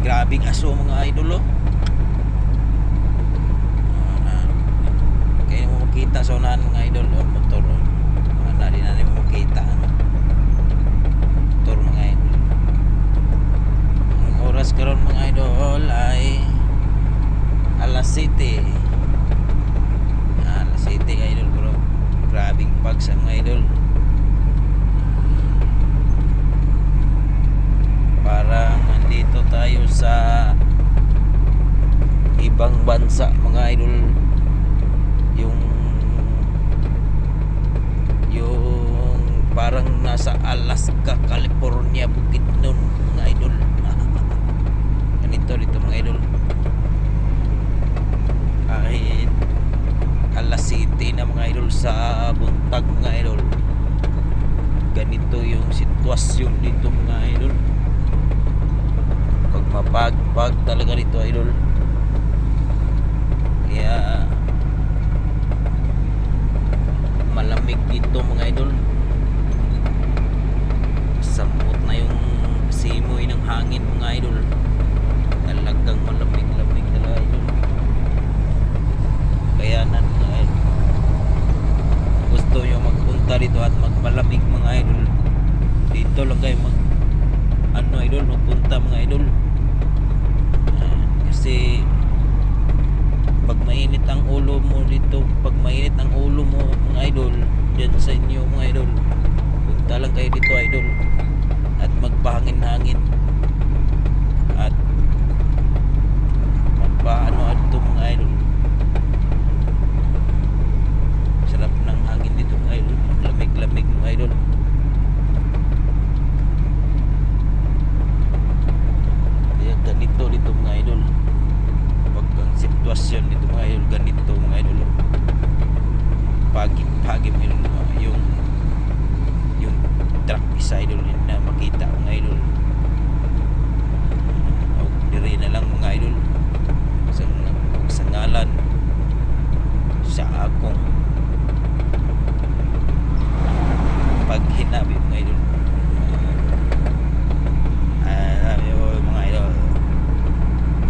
Grabing aso mga idol oh. Kaya mo makita sa unahan mga idol oh, motor oh. Di na mo makita motor mga idol. Ang oras karon mga idol ay alas 7. Alas 7 idol bro. Grabing pags mga idol. Parang nandito tayo sa ibang bansa mga idol. Yung parang nasa Alaska, California, Bukidnon mga idol. Ganito dito mga idol. Kahit alas 7 na mga idol sa buntag mga idol, ganito yung sitwasyon dito mga idol. Pag mapagpag talaga dito idol. Kaya malamig dito mga idol. Samot na yung simoy ng hangin mga idol. Talagang malamig-lamig talaga idol. Kaya mga idol, gusto nyo magpunta dito at magmalamig mga idol, dito lang kayo magpunta mga idol. Kasi pag mainit ang ulo mo dito, pag mainit ang ulo mo mga idol, dyan sa inyo mga idol, punta lang kayo dito idol at magpahangin-hangin at magpaano dito mga idol. Sarap ng hangin dito mga idol, lamig-lamig mga idol. Kaya ganito dito mga idol. Pag ang sitwasyon dito mga idol, ganito mga idol. Pagim yung truck isa idol na makita mga idol.